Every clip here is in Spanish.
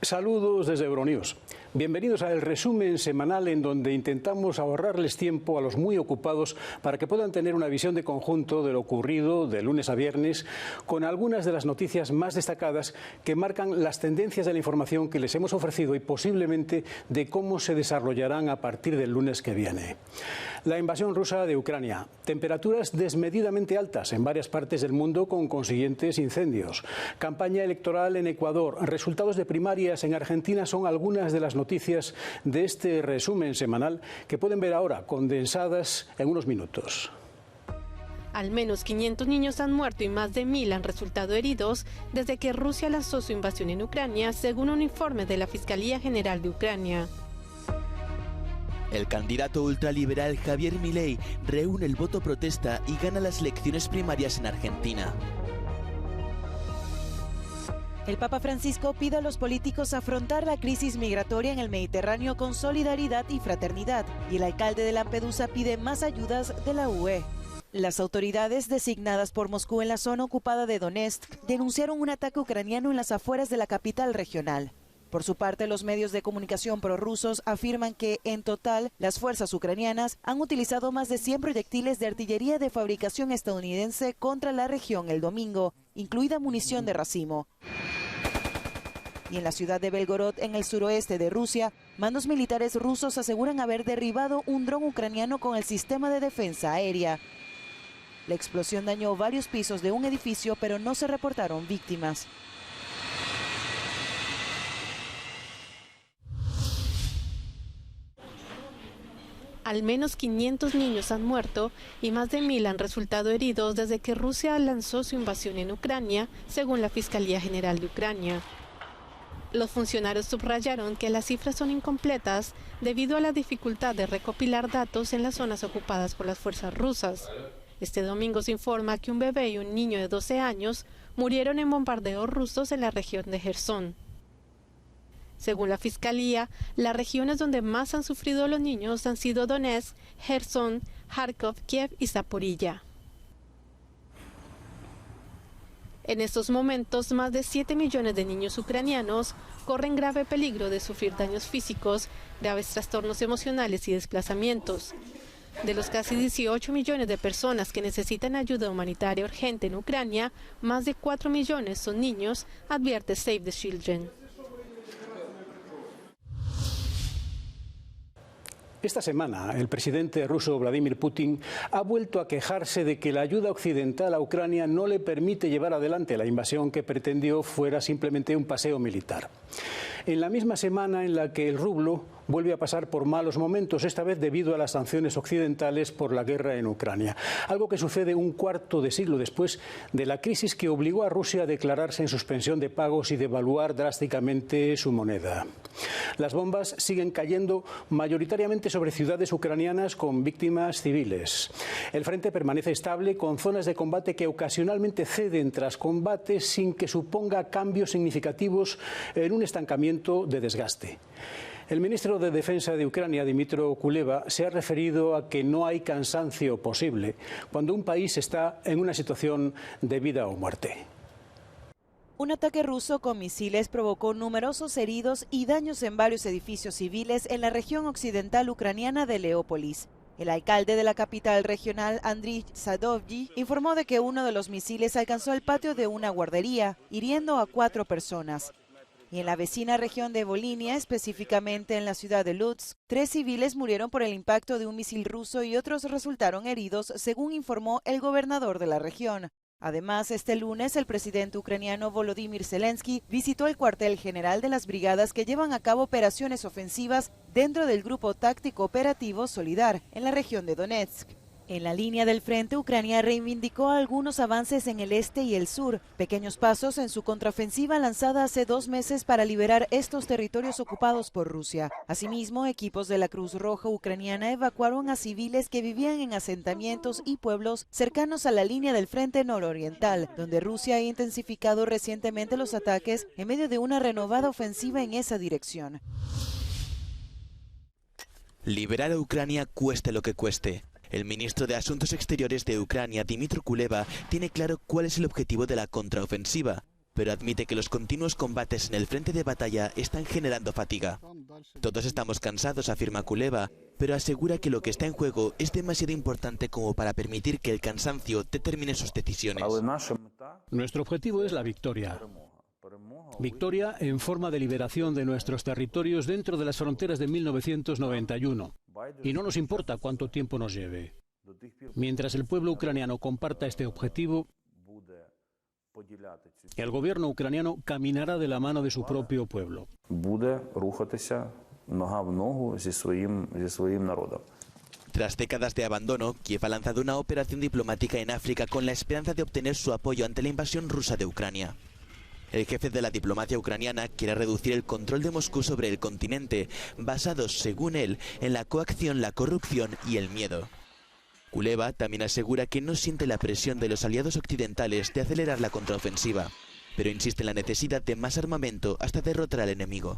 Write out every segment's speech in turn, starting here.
Saludos desde Euronews. Bienvenidos al resumen semanal en donde intentamos ahorrarles tiempo a los muy ocupados para que puedan tener una visión de conjunto de lo ocurrido de lunes a viernes con algunas de las noticias más destacadas que marcan las tendencias de la información que les hemos ofrecido y posiblemente de cómo se desarrollarán a partir del lunes que viene. La invasión rusa de Ucrania, temperaturas desmedidamente altas en varias partes del mundo con consiguientes incendios, campaña electoral en Ecuador, resultados de primarias en Argentina son algunas de las noticias de este resumen semanal que pueden ver ahora condensadas en unos minutos. Al menos 500 niños han muerto y más de 1000 han resultado heridos desde que Rusia lanzó su invasión en Ucrania, según un informe de la Fiscalía General de Ucrania. El candidato ultraliberal Javier Milei reúne el voto protesta y gana las elecciones primarias en Argentina. El Papa Francisco pide a los políticos afrontar la crisis migratoria en el Mediterráneo con solidaridad y fraternidad, y el alcalde de Lampedusa pide más ayudas de la UE. Las autoridades designadas por Moscú en la zona ocupada de Donetsk denunciaron un ataque ucraniano en las afueras de la capital regional. Por su parte, los medios de comunicación prorrusos afirman que, en total, las fuerzas ucranianas han utilizado más de 100 proyectiles de artillería de fabricación estadounidense contra la región el domingo, incluida munición de racimo. Y en la ciudad de Belgorod, en el suroeste de Rusia, mandos militares rusos aseguran haber derribado un dron ucraniano con el sistema de defensa aérea. La explosión dañó varios pisos de un edificio, pero no se reportaron víctimas. Al menos 500 niños han muerto y más de 1000 han resultado heridos desde que Rusia lanzó su invasión en Ucrania, según la Fiscalía General de Ucrania. Los funcionarios subrayaron que las cifras son incompletas debido a la dificultad de recopilar datos en las zonas ocupadas por las fuerzas rusas. Este domingo se informa que un bebé y un niño de 12 años murieron en bombardeos rusos en la región de Jersón. Según la Fiscalía, las regiones donde más han sufrido los niños han sido Donetsk, Jersón, Kharkov, Kiev y Zaporilla. En estos momentos, más de 7 millones de niños ucranianos corren grave peligro de sufrir daños físicos, graves trastornos emocionales y desplazamientos. De los casi 18 millones de personas que necesitan ayuda humanitaria urgente en Ucrania, más de 4 millones son niños, advierte Save the Children. Esta semana, el presidente ruso Vladimir Putin ha vuelto a quejarse de que la ayuda occidental a Ucrania no le permite llevar adelante la invasión que pretendió fuera simplemente un paseo militar. En la misma semana en la que el rublo vuelve a pasar por malos momentos, esta vez debido a las sanciones occidentales por la guerra en Ucrania. Algo que sucede un cuarto de siglo después de la crisis que obligó a Rusia a declararse en suspensión de pagos y devaluar drásticamente su moneda. Las bombas siguen cayendo mayoritariamente sobre ciudades ucranianas con víctimas civiles. El frente permanece estable con zonas de combate que ocasionalmente ceden tras combates sin que suponga cambios significativos en un estancamiento de desgaste. El ministro de Defensa de Ucrania, Dmytro Kuleba, se ha referido a que no hay cansancio posible cuando un país está en una situación de vida o muerte. Un ataque ruso con misiles provocó numerosos heridos y daños en varios edificios civiles en la región occidental ucraniana de Leópolis. El alcalde de la capital regional, Andriy Sadovyi, informó de que uno de los misiles alcanzó el patio de una guardería, hiriendo a 4 personas. Y en la vecina región de Volinia, específicamente en la ciudad de Lutsk, 3 civiles murieron por el impacto de un misil ruso y otros resultaron heridos, según informó el gobernador de la región. Además, este lunes, el presidente ucraniano Volodymyr Zelensky visitó el cuartel general de las brigadas que llevan a cabo operaciones ofensivas dentro del Grupo Táctico Operativo Solidar, en la región de Donetsk. En la línea del frente, Ucrania reivindicó algunos avances en el este y el sur, pequeños pasos en su contraofensiva lanzada hace 2 meses para liberar estos territorios ocupados por Rusia. Asimismo, equipos de la Cruz Roja ucraniana evacuaron a civiles que vivían en asentamientos y pueblos cercanos a la línea del frente nororiental, donde Rusia ha intensificado recientemente los ataques en medio de una renovada ofensiva en esa dirección. Liberar a Ucrania cueste lo que cueste. El ministro de Asuntos Exteriores de Ucrania, Dmytro Kuleba, tiene claro cuál es el objetivo de la contraofensiva. pero admite que los continuos combates en el frente de batalla están generando fatiga. Todos estamos cansados, afirma Kuleba, pero asegura que lo que está en juego es demasiado importante como para permitir que el cansancio determine sus decisiones. Nuestro objetivo es la victoria. Victoria en forma de liberación de nuestros territorios dentro de las fronteras de 1991. Y no nos importa cuánto tiempo nos lleve. Mientras el pueblo ucraniano comparta este objetivo, el gobierno ucraniano caminará de la mano de su propio pueblo. Tras décadas de abandono, Kiev ha lanzado una operación diplomática en África con la esperanza de obtener su apoyo ante la invasión rusa de Ucrania. El jefe de la diplomacia ucraniana quiere reducir el control de Moscú sobre el continente, basados, según él, en la coacción, la corrupción y el miedo. Kuleba también asegura que no siente la presión de los aliados occidentales de acelerar la contraofensiva, pero insiste en la necesidad de más armamento hasta derrotar al enemigo.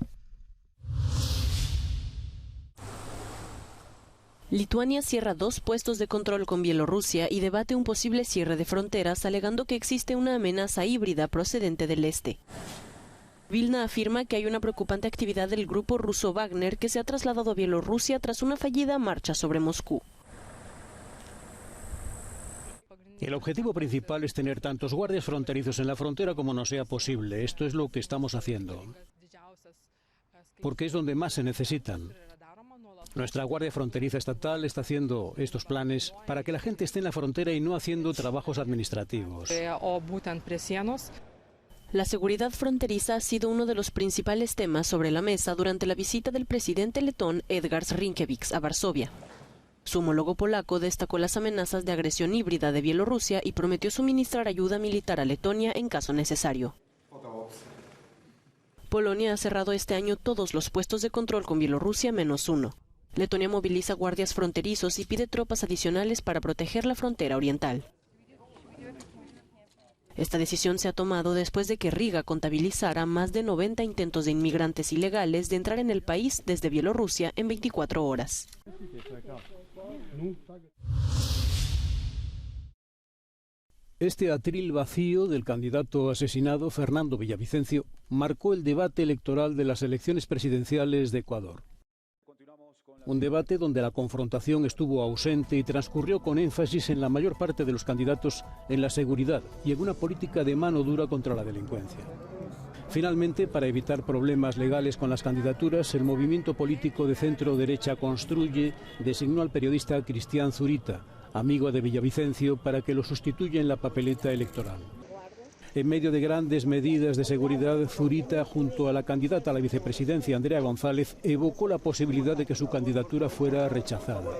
Lituania cierra 2 puestos de control con Bielorrusia y debate un posible cierre de fronteras, alegando que existe una amenaza híbrida procedente del este. Vilna afirma que hay una preocupante actividad del grupo ruso Wagner que se ha trasladado a Bielorrusia tras una fallida marcha sobre Moscú. El objetivo principal es tener tantos guardias fronterizos en la frontera como nos sea posible. Esto es lo que estamos haciendo, porque es donde más se necesitan. Nuestra Guardia Fronteriza Estatal está haciendo estos planes para que la gente esté en la frontera y no haciendo trabajos administrativos. La seguridad fronteriza ha sido uno de los principales temas sobre la mesa durante la visita del presidente letón Edgars Rinkēvičs a Varsovia. Su homólogo polaco destacó las amenazas de agresión híbrida de Bielorrusia y prometió suministrar ayuda militar a Letonia en caso necesario. Polonia ha cerrado este año todos los puestos de control con Bielorrusia menos 1. Letonia moviliza guardias fronterizos y pide tropas adicionales para proteger la frontera oriental. Esta decisión se ha tomado después de que Riga contabilizara más de 90 intentos de inmigrantes ilegales de entrar en el país desde Bielorrusia en 24 horas. Este atril vacío del candidato asesinado, Fernando Villavicencio, marcó el debate electoral de las elecciones presidenciales de Ecuador. Un debate donde la confrontación estuvo ausente y transcurrió con énfasis en la mayor parte de los candidatos en la seguridad y en una política de mano dura contra la delincuencia. Finalmente, para evitar problemas legales con las candidaturas, el movimiento político de centro-derecha Construye designó al periodista Cristian Zurita, amigo de Villavicencio, para que lo sustituya en la papeleta electoral. En medio de grandes medidas de seguridad, Zurita, junto a la candidata a la vicepresidencia Andrea González, evocó la posibilidad de que su candidatura fuera rechazada.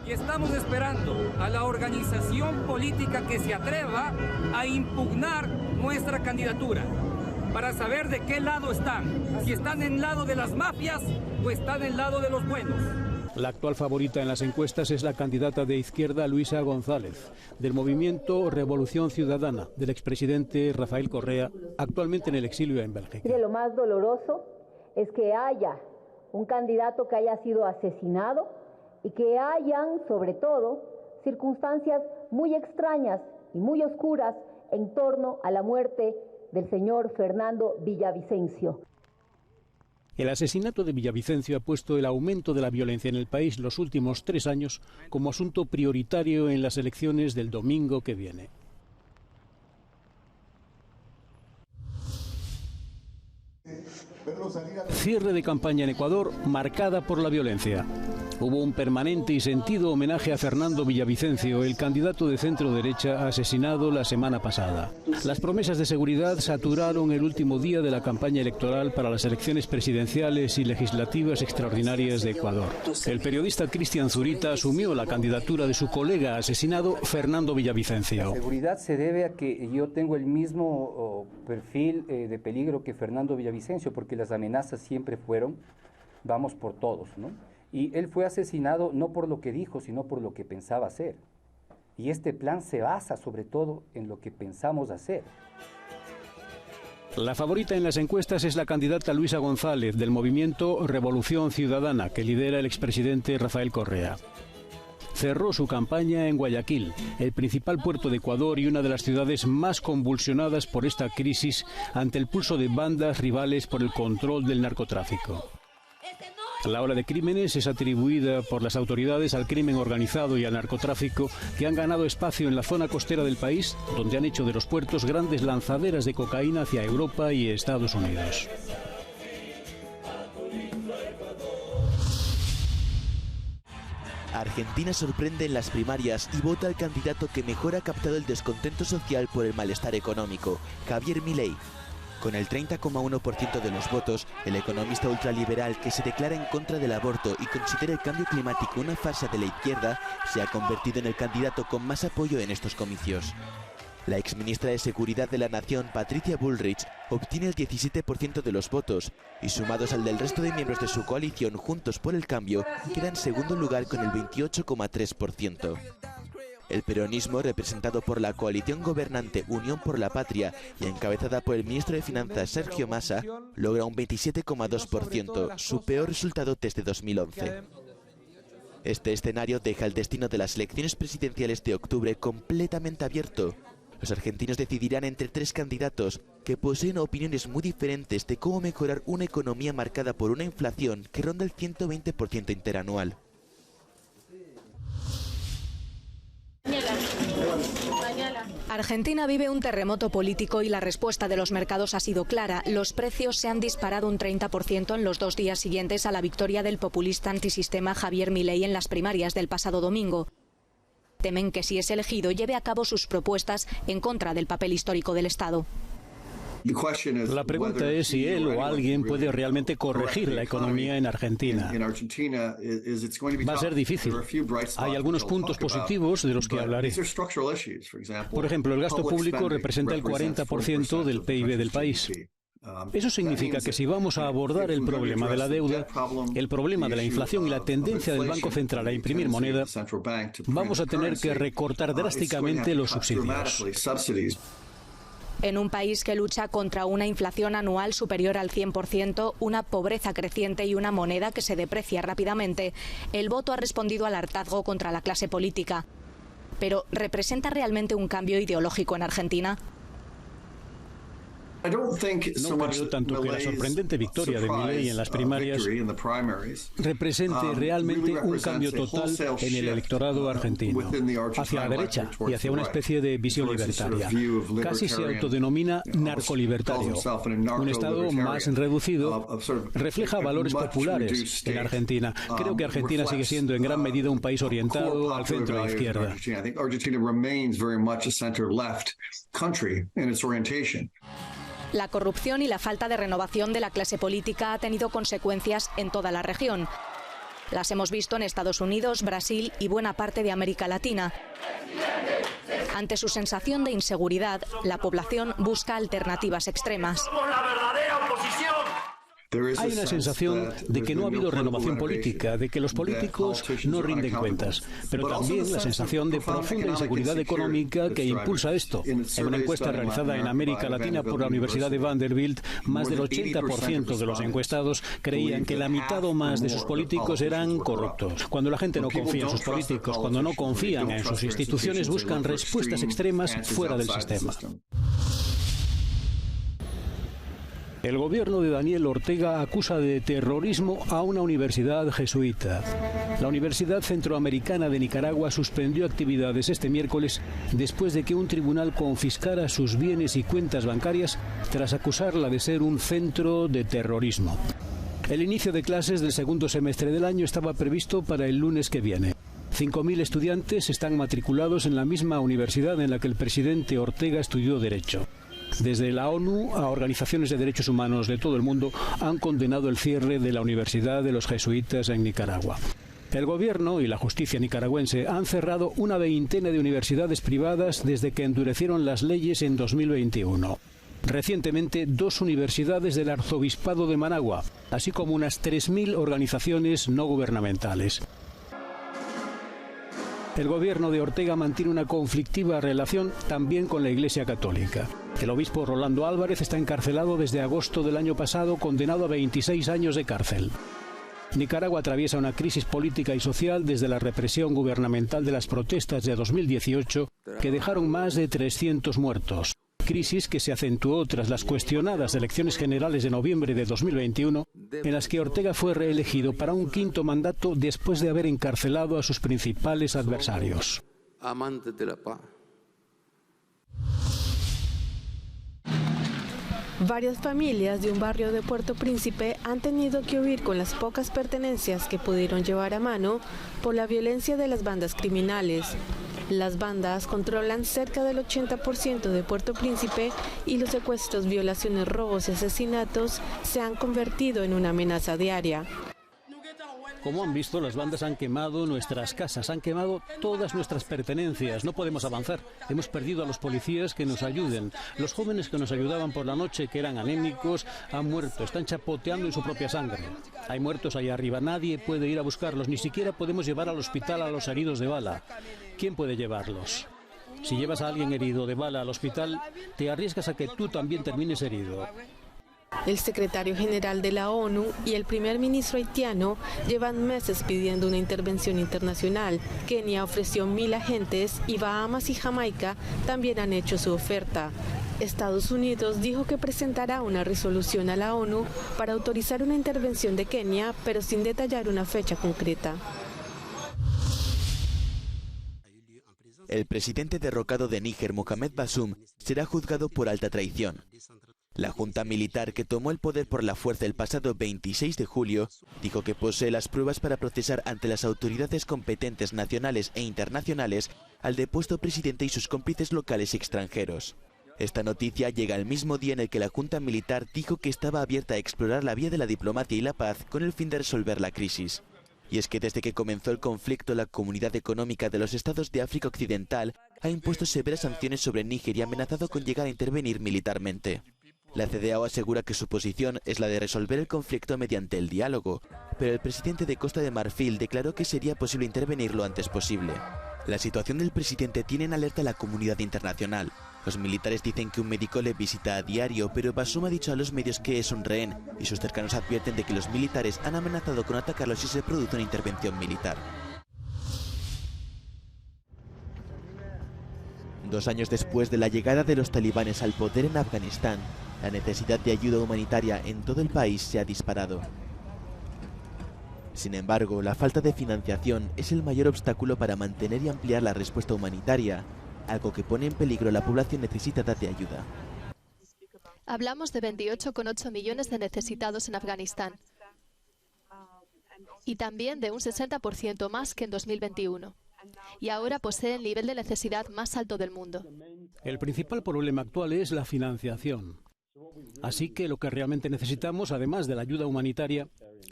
Y estamos esperando a la organización política que se atreva a impugnar nuestra candidatura para saber de qué lado están, si están en el lado de las mafias o están en el lado de los buenos. La actual favorita en las encuestas es la candidata de izquierda Luisa González, del movimiento Revolución Ciudadana, del expresidente Rafael Correa, actualmente en el exilio en Bélgica. Lo más doloroso es que haya un candidato que haya sido asesinado y que hayan, sobre todo, circunstancias muy extrañas y muy oscuras en torno a la muerte del señor Fernando Villavicencio. El asesinato de Villavicencio ha puesto el aumento de la violencia en el país los últimos 3 años como asunto prioritario en las elecciones del domingo que viene. Cierre de campaña en Ecuador marcada por la violencia. Hubo un permanente y sentido homenaje a Fernando Villavicencio, el candidato de centro-derecha asesinado la semana pasada. Las promesas de seguridad saturaron el último día de la campaña electoral para las elecciones presidenciales y legislativas extraordinarias de Ecuador. El periodista Cristian Zurita asumió la candidatura de su colega asesinado, Fernando Villavicencio. La seguridad se debe a que yo tengo el mismo perfil de peligro que Fernando Villavicencio, porque las amenazas siempre fueron, vamos por todos, ¿no? Y él fue asesinado no por lo que dijo, sino por lo que pensaba hacer. Y este plan se basa sobre todo en lo que pensamos hacer. La favorita en las encuestas es la candidata Luisa González, del movimiento Revolución Ciudadana, que lidera el expresidente Rafael Correa. cerró su campaña en Guayaquil, el principal puerto de Ecuador y una de las ciudades más convulsionadas por esta crisis ante el pulso de bandas rivales por el control del narcotráfico. La ola de crímenes es atribuida por las autoridades al crimen organizado y al narcotráfico, que han ganado espacio en la zona costera del país, donde han hecho de los puertos grandes lanzaderas de cocaína hacia Europa y Estados Unidos. Argentina sorprende en las primarias y vota al candidato que mejor ha captado el descontento social por el malestar económico, Javier Milei. Con el 30,1% de los votos, el economista ultraliberal que se declara en contra del aborto y considera el cambio climático una farsa de la izquierda, se ha convertido en el candidato con más apoyo en estos comicios. La exministra de Seguridad de la Nación, Patricia Bullrich, obtiene el 17% de los votos y, sumados al del resto de miembros de su coalición Juntos por el Cambio, queda en segundo lugar con el 28,3%. El peronismo, representado por la coalición gobernante Unión por la Patria y encabezada por el ministro de Finanzas Sergio Massa, logra un 27,2%, su peor resultado desde 2011. Este escenario deja el destino de las elecciones presidenciales de octubre completamente abierto. Los argentinos decidirán entre tres candidatos que poseen opiniones muy diferentes de cómo mejorar una economía marcada por una inflación que ronda el 120% interanual. Argentina vive un terremoto político y la respuesta de los mercados ha sido clara. Los precios se han disparado un 30% en los 2 días siguientes a la victoria del populista antisistema Javier Milei en las primarias del pasado domingo. Temen que si es elegido lleve a cabo sus propuestas en contra del papel histórico del Estado. La pregunta es si él o alguien puede realmente corregir la economía en Argentina. Va a ser difícil. Hay algunos puntos positivos de los que hablaré. Por ejemplo, el gasto público representa el 40% del PIB del país. Eso significa que si vamos a abordar el problema de la deuda, el problema de la inflación y la tendencia del Banco Central a imprimir moneda, vamos a tener que recortar drásticamente los subsidios. En un país que lucha contra una inflación anual superior al 100%, una pobreza creciente y una moneda que se deprecia rápidamente, el voto ha respondido al hartazgo contra la clase política. Pero, ¿representa realmente un cambio ideológico en Argentina? No creo tanto que la sorprendente victoria de Milei en las primarias represente realmente un cambio total en el electorado argentino, hacia la derecha y hacia una especie de visión libertaria. Casi se autodenomina narcolibertario. Un Estado más reducido refleja valores populares en Argentina. Creo que Argentina sigue siendo en gran medida un país orientado al centro de izquierda. La corrupción y la falta de renovación de la clase política ha tenido consecuencias en toda la región. Las hemos visto en Estados Unidos, Brasil y buena parte de América Latina. Ante su sensación de inseguridad, la población busca alternativas extremas. Hay una sensación de que no ha habido renovación política, de que los políticos no rinden cuentas, pero también la sensación de profunda inseguridad económica que impulsa esto. En una encuesta realizada en América Latina por la Universidad de Vanderbilt, más del 80% de los encuestados creían que la mitad o más de sus políticos eran corruptos. Cuando la gente no confía en sus políticos, cuando no confían en sus instituciones, buscan respuestas extremas fuera del sistema. El gobierno de Daniel Ortega acusa de terrorismo a una universidad jesuita. La Universidad Centroamericana de Nicaragua suspendió actividades este miércoles después de que un tribunal confiscara sus bienes y cuentas bancarias tras acusarla de ser un centro de terrorismo. El inicio de clases del segundo semestre del año estaba previsto para el lunes que viene. 5.000 estudiantes están matriculados en la misma universidad en la que el presidente Ortega estudió Derecho. Desde la ONU a organizaciones de derechos humanos de todo el mundo han condenado el cierre de la Universidad de los Jesuitas en Nicaragua. El gobierno y la justicia nicaragüense han cerrado una veintena de universidades privadas desde que endurecieron las leyes en 2021. Recientemente, 2 universidades del Arzobispado de Managua, así como unas 3.000 organizaciones no gubernamentales. El gobierno de Ortega mantiene una conflictiva relación también con la Iglesia Católica. El obispo Rolando Álvarez está encarcelado desde agosto del año pasado, condenado a 26 años de cárcel. Nicaragua atraviesa una crisis política y social desde la represión gubernamental de las protestas de 2018 que dejaron más de 300 muertos. Crisis que se acentuó tras las cuestionadas elecciones generales de noviembre de 2021, en las que Ortega fue reelegido para un quinto mandato después de haber encarcelado a sus principales adversarios. Amantes de la paz. Varias familias de un barrio de Puerto Príncipe han tenido que huir con las pocas pertenencias que pudieron llevar a mano por la violencia de las bandas criminales. Las bandas controlan cerca del 80% de Puerto Príncipe y los secuestros, violaciones, robos y asesinatos se han convertido en una amenaza diaria. Como han visto, las bandas han quemado nuestras casas, han quemado todas nuestras pertenencias. No podemos avanzar. Hemos perdido a los policías que nos ayuden. Los jóvenes que nos ayudaban por la noche, que eran anémicos, han muerto. Están chapoteando en su propia sangre. Hay muertos ahí arriba. Nadie puede ir a buscarlos. Ni siquiera podemos llevar al hospital a los heridos de bala. ¿Quién puede llevarlos? Si llevas a alguien herido de bala al hospital, te arriesgas a que tú también termines herido. El secretario general de la ONU y el primer ministro haitiano llevan meses pidiendo una intervención internacional. Kenia ofreció 1.000 agentes y Bahamas y Jamaica también han hecho su oferta. Estados Unidos dijo que presentará una resolución a la ONU para autorizar una intervención de Kenia, pero sin detallar una fecha concreta. El presidente derrocado de Níger, Mohamed Bazoum, será juzgado por alta traición. La junta militar que tomó el poder por la fuerza el pasado 26 de julio dijo que posee las pruebas para procesar ante las autoridades competentes nacionales e internacionales al depuesto presidente y sus cómplices locales y extranjeros. Esta noticia llega al mismo día en el que la junta militar dijo que estaba abierta a explorar la vía de la diplomacia y la paz con el fin de resolver la crisis. Y es que desde que comenzó el conflicto, la Comunidad Económica de los Estados de África Occidental ha impuesto severas sanciones sobre Níger y ha amenazado con llegar a intervenir militarmente. La CEDEAO asegura que su posición es la de resolver el conflicto mediante el diálogo, pero el presidente de Costa de Marfil declaró que sería posible intervenir lo antes posible. La situación del presidente tiene en alerta a la comunidad internacional. Los militares dicen que un médico le visita a diario, pero Bazoum ha dicho a los medios que es un rehén, y sus cercanos advierten de que los militares han amenazado con atacarlo si se produce una intervención militar. 2 años después de la llegada de los talibanes al poder en Afganistán, la necesidad de ayuda humanitaria en todo el país se ha disparado. Sin embargo, la falta de financiación es el mayor obstáculo para mantener y ampliar la respuesta humanitaria, algo que pone en peligro a la población necesitada de ayuda. Hablamos de 28,8 millones de necesitados en Afganistán y también de un 60% más que en 2021. Y ahora posee el nivel de necesidad más alto del mundo. El principal problema actual es la financiación. Así que lo que realmente necesitamos, además de la ayuda humanitaria,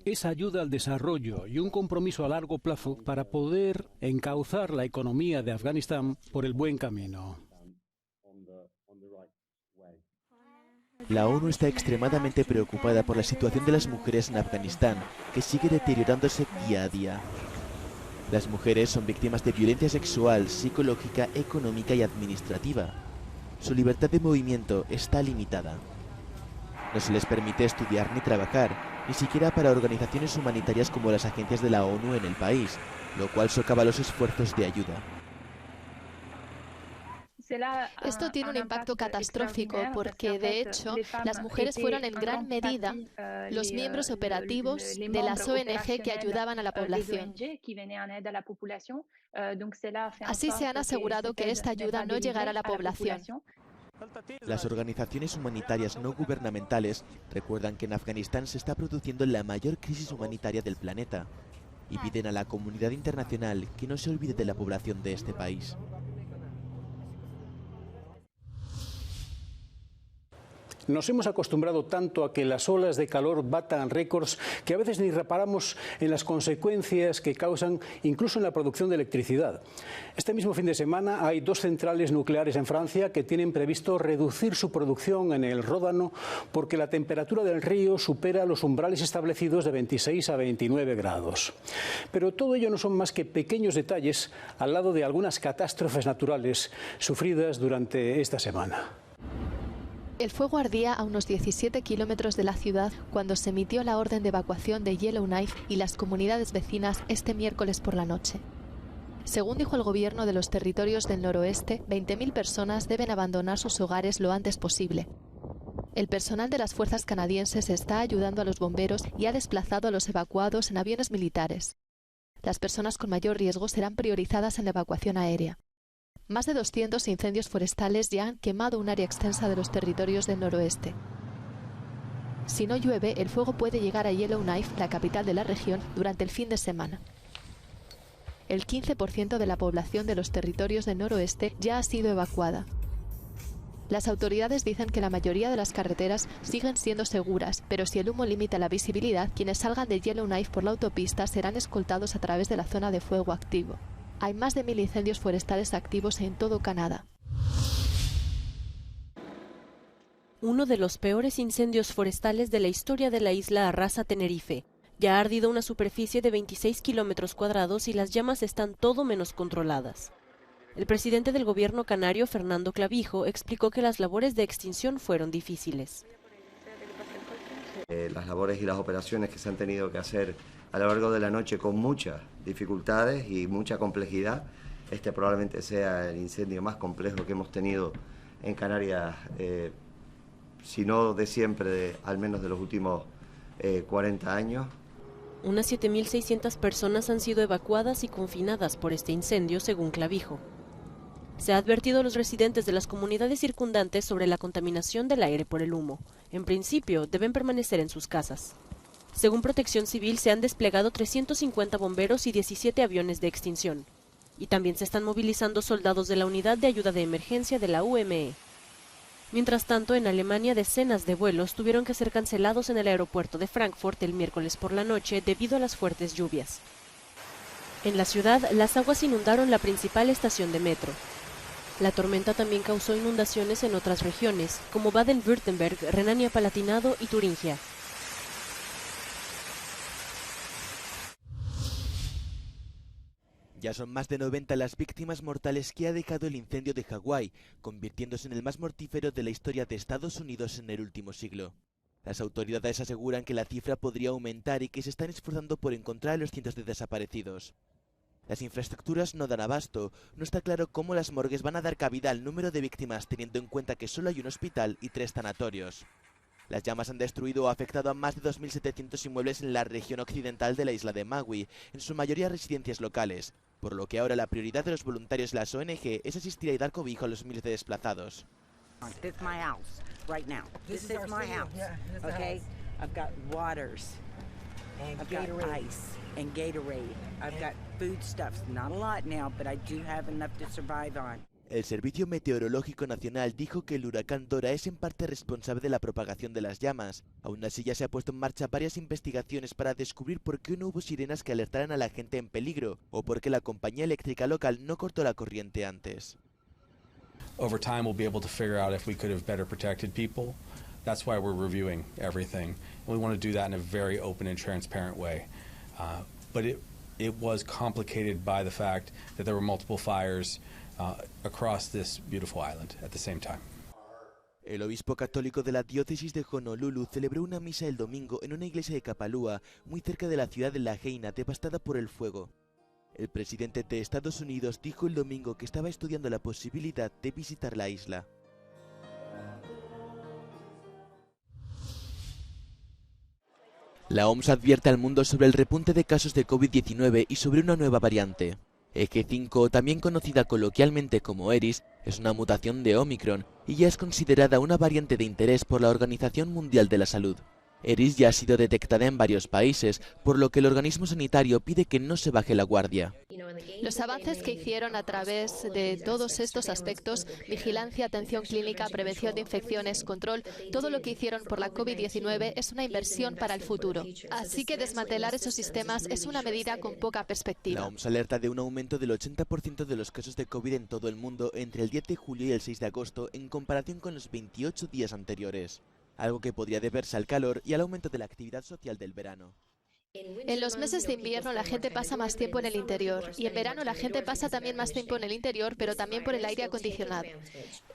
es ayuda al desarrollo y un compromiso a largo plazo para poder encauzar la economía de Afganistán por el buen camino. La ONU está extremadamente preocupada por la situación de las mujeres en Afganistán, que sigue deteriorándose día a día. Las mujeres son víctimas de violencia sexual, psicológica, económica y administrativa. Su libertad de movimiento está limitada. No se les permite estudiar ni trabajar, ni siquiera para organizaciones humanitarias como las agencias de la ONU en el país, lo cual socava los esfuerzos de ayuda. Esto tiene un impacto catastrófico porque, de hecho, las mujeres fueron en gran medida los miembros operativos de las ONG que ayudaban a la población. Así se han asegurado que esta ayuda no llegara a la población. Las organizaciones humanitarias no gubernamentales recuerdan que en Afganistán se está produciendo la mayor crisis humanitaria del planeta y piden a la comunidad internacional que no se olvide de la población de este país. Nos hemos acostumbrado tanto a que las olas de calor batan récords que a veces ni reparamos en las consecuencias que causan incluso en la producción de electricidad. Este mismo fin de semana hay 2 centrales nucleares en Francia que tienen previsto reducir su producción en el Ródano porque la temperatura del río supera los umbrales establecidos de 26 a 29 grados. Pero todo ello no son más que pequeños detalles al lado de algunas catástrofes naturales sufridas durante esta semana. El fuego ardía a unos 17 kilómetros de la ciudad cuando se emitió la orden de evacuación de Yellowknife y las comunidades vecinas este miércoles por la noche. Según dijo el gobierno de los territorios del noroeste, 20.000 personas deben abandonar sus hogares lo antes posible. El personal de las fuerzas canadienses está ayudando a los bomberos y ha desplazado a los evacuados en aviones militares. Las personas con mayor riesgo serán priorizadas en la evacuación aérea. Más de 200 incendios forestales ya han quemado un área extensa de los territorios del noroeste. Si no llueve, el fuego puede llegar a Yellowknife, la capital de la región, durante el fin de semana. El 15% de la población de los territorios del noroeste ya ha sido evacuada. Las autoridades dicen que la mayoría de las carreteras siguen siendo seguras, pero si el humo limita la visibilidad, quienes salgan de Yellowknife por la autopista serán escoltados a través de la zona de fuego activo. Hay más de 1000 incendios forestales activos en todo Canadá. Uno de los peores incendios forestales de la historia de la isla arrasa Tenerife. Ya ha ardido una superficie de 26 kilómetros cuadrados y las llamas están todo menos controladas. El presidente del gobierno canario, Fernando Clavijo, explicó que las labores de extinción fueron difíciles. Las labores y las operaciones que se han tenido que hacer a lo largo de la noche con muchas dificultades y mucha complejidad. Este probablemente sea el incendio más complejo que hemos tenido en Canarias, si no de siempre, al menos de los últimos 40 años. Unas 7.600 personas han sido evacuadas y confinadas por este incendio, según Clavijo. Se ha advertido a los residentes de las comunidades circundantes sobre la contaminación del aire por el humo. En principio, deben permanecer en sus casas. Según Protección Civil, se han desplegado 350 bomberos y 17 aviones de extinción. Y también se están movilizando soldados de la Unidad de Ayuda de Emergencia de la UME. Mientras tanto, en Alemania, decenas de vuelos tuvieron que ser cancelados en el aeropuerto de Frankfurt el miércoles por la noche debido a las fuertes lluvias. En la ciudad, las aguas inundaron la principal estación de metro. La tormenta también causó inundaciones en otras regiones, como Baden-Württemberg, Renania-Palatinado y Turingia. Ya son más de 90 las víctimas mortales que ha dejado el incendio de Hawái, convirtiéndose en el más mortífero de la historia de Estados Unidos en el último siglo. Las autoridades aseguran que la cifra podría aumentar y que se están esforzando por encontrar a los cientos de desaparecidos. Las infraestructuras no dan abasto. No está claro cómo las morgues van a dar cabida al número de víctimas, teniendo en cuenta que solo hay un hospital y 3 tanatorios. Las llamas han destruido o afectado a más de 2.700 inmuebles en la región occidental de la isla de Maui, en su mayoría residencias locales, por lo que ahora la prioridad de los voluntarios de las ONG es asistir y dar cobijo a los miles de desplazados. This is my house right now. This is my house. Okay, I've got waters, I've got ice and Gatorade. I've got foodstuffs. Not a lot now, but I do have enough to survive on. El Servicio Meteorológico Nacional dijo que el huracán Dora es en parte responsable de la propagación de las llamas. Aún así, ya se ha puesto en marcha varias investigaciones para descubrir por qué no hubo sirenas que alertaran a la gente en peligro, o por qué la compañía eléctrica local no cortó la corriente antes. Over time, we'll be able to figure out if we could have better protected people. That's why we're reviewing everything. And we want to do that in a very open and transparent way. But it was complicated by the fact that there were multiple fires across this beautiful island at the same time. El obispo católico de la diócesis de Honolulu celebró una misa el domingo en una iglesia de Kapalua, muy cerca de la ciudad de Lahaina, devastada por el fuego. El presidente de Estados Unidos dijo el domingo que estaba estudiando la posibilidad de visitar la isla. La OMS advierte al mundo sobre el repunte de casos de COVID-19 y sobre una nueva variante. EG5, también conocida coloquialmente como Eris, es una mutación de Omicron y ya es considerada una variante de interés por la Organización Mundial de la Salud. Eris ya ha sido detectada en varios países, por lo que el organismo sanitario pide que no se baje la guardia. Los avances que hicieron a través de todos estos aspectos, vigilancia, atención clínica, prevención de infecciones, control, todo lo que hicieron por la COVID-19 es una inversión para el futuro. Así que desmantelar esos sistemas es una medida con poca perspectiva. La OMS alerta de un aumento del 80% de los casos de COVID en todo el mundo entre el 10 de julio y el 6 de agosto en comparación con los 28 días anteriores. Algo que podría deberse al calor y al aumento de la actividad social del verano. En los meses de invierno la gente pasa más tiempo en el interior y en verano la gente pasa también más tiempo en el interior, pero también por el aire acondicionado.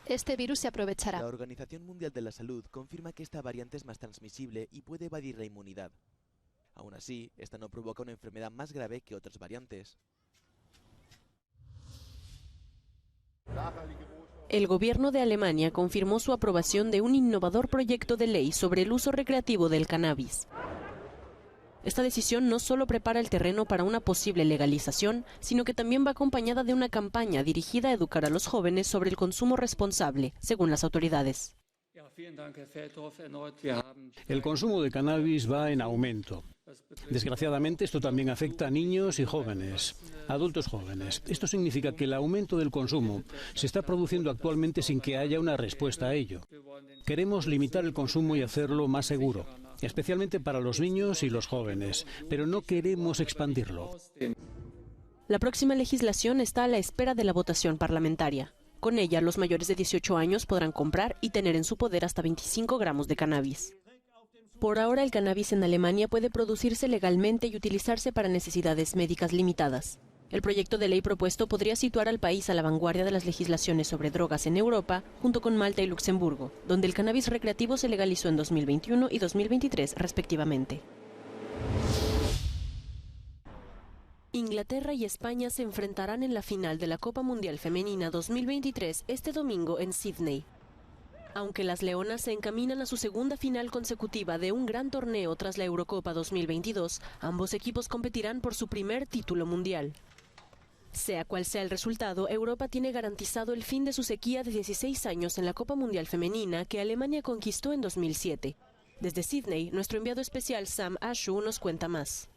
Este virus se aprovechará. La Organización Mundial de la Salud confirma que esta variante es más transmisible y puede evadir la inmunidad. Aún así, esta no provoca una enfermedad más grave que otras variantes. El gobierno de Alemania confirmó su aprobación de un innovador proyecto de ley sobre el uso recreativo del cannabis. Esta decisión no solo prepara el terreno para una posible legalización, sino que también va acompañada de una campaña dirigida a educar a los jóvenes sobre el consumo responsable, según las autoridades. El consumo de cannabis va en aumento. Desgraciadamente, esto también afecta a niños y jóvenes, adultos jóvenes. Esto significa que el aumento del consumo se está produciendo actualmente sin que haya una respuesta a ello. Queremos limitar el consumo y hacerlo más seguro, especialmente para los niños y los jóvenes, pero no queremos expandirlo. La próxima legislación está a la espera de la votación parlamentaria. Con ella, los mayores de 18 años podrán comprar y tener en su poder hasta 25 gramos de cannabis. Por ahora, el cannabis en Alemania puede producirse legalmente y utilizarse para necesidades médicas limitadas. El proyecto de ley propuesto podría situar al país a la vanguardia de las legislaciones sobre drogas en Europa, junto con Malta y Luxemburgo, donde el cannabis recreativo se legalizó en 2021 y 2023, respectivamente. Inglaterra y España se enfrentarán en la final de la Copa Mundial Femenina 2023 este domingo en Sydney. Aunque las leonas se encaminan a su segunda final consecutiva de un gran torneo tras la Eurocopa 2022, ambos equipos competirán por su primer título mundial. Sea cual sea el resultado, Europa tiene garantizado el fin de su sequía de 16 años en la Copa Mundial Femenina que Alemania conquistó en 2007. Desde Sydney, nuestro enviado especial Sam Ashu nos cuenta más.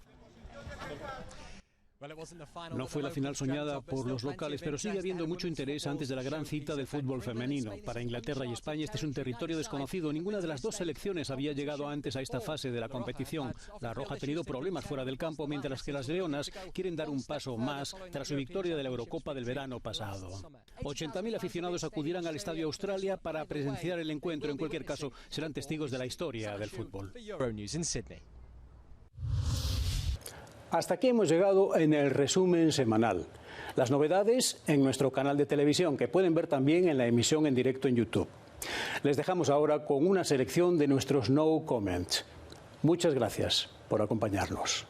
No fue la final soñada por los locales, pero sigue habiendo mucho interés antes de la gran cita del fútbol femenino. Para Inglaterra y España este es un territorio desconocido. Ninguna de las dos selecciones había llegado antes a esta fase de la competición. La Roja ha tenido problemas fuera del campo, mientras que las Leonas quieren dar un paso más tras su victoria de la Eurocopa del verano pasado. 80.000 aficionados acudirán al Estadio Australia para presenciar el encuentro. En cualquier caso, serán testigos de la historia del fútbol. Hasta aquí hemos llegado en el resumen semanal. Las novedades en nuestro canal de televisión, que pueden ver también en la emisión en directo en YouTube. Les dejamos ahora con una selección de nuestros No Comments. Muchas gracias por acompañarnos.